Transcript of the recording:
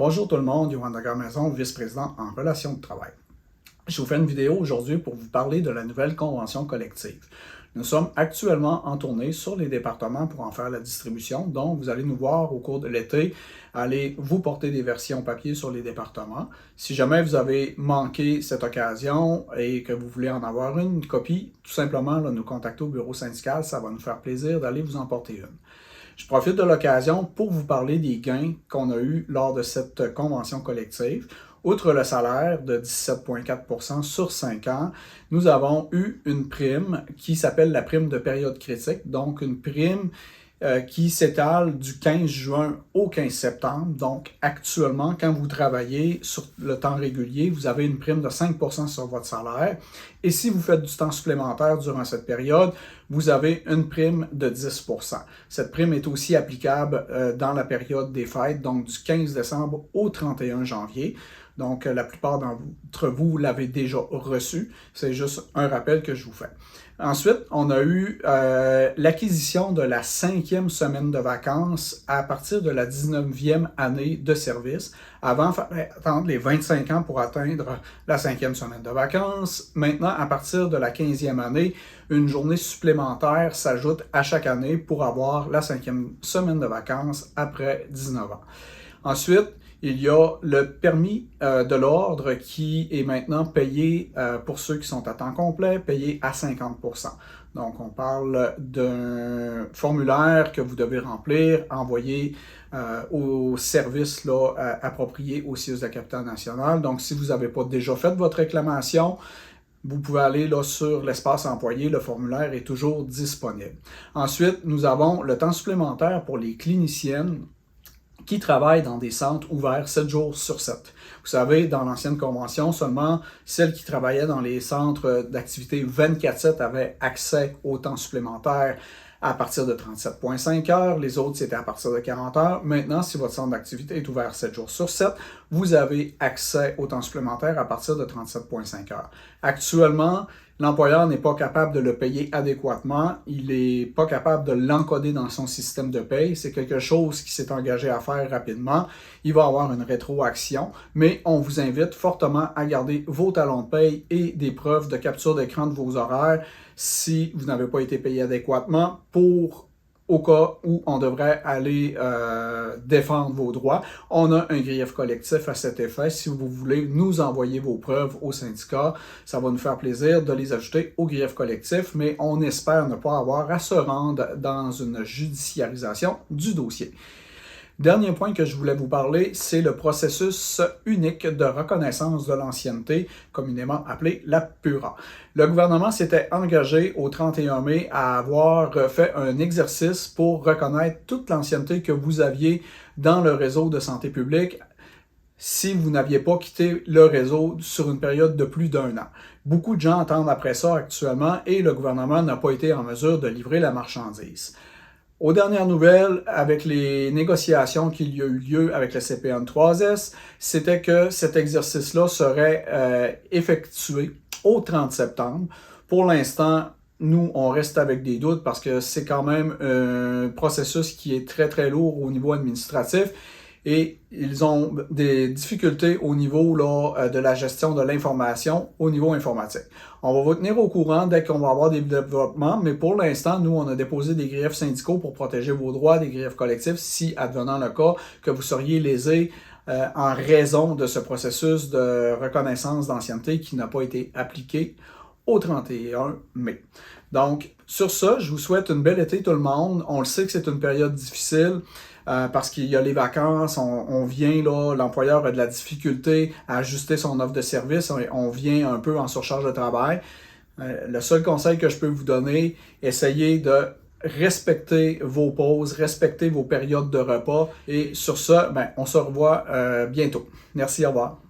Bonjour tout le monde, Yohan Dagar-Maison, vice-président en relations de travail. Je vous fais une vidéo aujourd'hui pour vous parler de la nouvelle convention collective. Nous sommes actuellement en tournée sur les départements pour en faire la distribution, donc vous allez nous voir au cours de l'été aller vous porter des versions papier sur les départements. Si jamais vous avez manqué cette occasion et que vous voulez en avoir une copie, tout simplement nous contacter au bureau syndical, ça va nous faire plaisir d'aller vous en porter une. Je profite de l'occasion pour vous parler des gains qu'on a eus lors de cette convention collective. Outre le salaire de 17,4 % sur 5 ans, nous avons eu une prime qui s'appelle la prime de période critique, donc une prime qui s'étale du 15 juin au 15 septembre. Donc, actuellement, quand vous travaillez sur le temps régulier, vous avez une prime de 5 % sur votre salaire. Et si vous faites du temps supplémentaire durant cette période, vous avez une prime de 10 %. Cette prime est aussi applicable dans la période des fêtes, donc du 15 décembre au 31 janvier. Donc, la plupart d'entre vous l'avez déjà reçu. C'est juste un rappel que je vous fais. Ensuite, on a eu l'acquisition de la 5e semaine de vacances à partir de la 19e année de service. Avant, il fallait attendre les 25 ans pour atteindre la 5e semaine de vacances. Maintenant, à partir de la 15e année, une journée supplémentaire s'ajoute à chaque année pour avoir la 5e semaine de vacances après 19 ans. Ensuite, il y a le permis de l'ordre qui est maintenant payé pour ceux qui sont à temps complet, payé à 50 %. Donc, on parle d'un formulaire que vous devez remplir, envoyer au service approprié au CIUS de la capitale nationale. Donc, si vous n'avez pas déjà fait votre réclamation, vous pouvez aller sur l'espace employé, le formulaire est toujours disponible. Ensuite, nous avons le temps supplémentaire pour les cliniciennes qui travaillent dans des centres ouverts 7 jours sur 7. Vous savez, dans l'ancienne convention, seulement celles qui travaillaient dans les centres d'activité 24/7 avaient accès au temps supplémentaire à partir de 37,5 heures. Les autres, c'était à partir de 40 heures. Maintenant, si votre centre d'activité est ouvert 7 jours sur 7, vous avez accès au temps supplémentaire à partir de 37,5 heures. Actuellement, l'employeur n'est pas capable de le payer adéquatement. Il n'est pas capable de l'encoder dans son système de paye. C'est quelque chose qui s'est engagé à faire rapidement. Il va y avoir une rétroaction, mais on vous invite fortement à garder vos talons de paye et des preuves de capture d'écran de vos horaires si vous n'avez pas été payé adéquatement au cas où on devrait aller défendre vos droits. On a un grief collectif à cet effet. Si vous voulez nous envoyer vos preuves au syndicat, ça va nous faire plaisir de les ajouter au grief collectif, mais on espère ne pas avoir à se rendre dans une judiciarisation du dossier. Dernier point que je voulais vous parler, c'est le processus unique de reconnaissance de l'ancienneté, communément appelé la PURA. Le gouvernement s'était engagé au 31 mai à avoir fait un exercice pour reconnaître toute l'ancienneté que vous aviez dans le réseau de santé publique si vous n'aviez pas quitté le réseau sur une période de plus d'1 an. Beaucoup de gens attendent après ça actuellement et le gouvernement n'a pas été en mesure de livrer la marchandise. Aux dernières nouvelles, avec les négociations qu'il y a eu lieu avec le CPN3S, c'était que cet exercice-là serait effectué au 30 septembre. Pour l'instant, nous, on reste avec des doutes parce que c'est quand même un processus qui est très, très lourd au niveau administratif. Et ils ont des difficultés au niveau de la gestion de l'information au niveau informatique. On va vous tenir au courant dès qu'on va avoir des développements, mais pour l'instant, nous, on a déposé des griefs syndicaux pour protéger vos droits, des griefs collectifs, si, advenant le cas, que vous seriez lésés en raison de ce processus de reconnaissance d'ancienneté qui n'a pas été appliqué au 31 mai. Donc, sur ça, je vous souhaite une belle été tout le monde. On le sait que c'est une période difficile parce qu'il y a les vacances, on vient là, l'employeur a de la difficulté à ajuster son offre de service, on vient un peu en surcharge de travail. Le seul conseil que je peux vous donner, essayez de respecter vos pauses, respecter vos périodes de repas et sur ça, on se revoit bientôt. Merci, au revoir.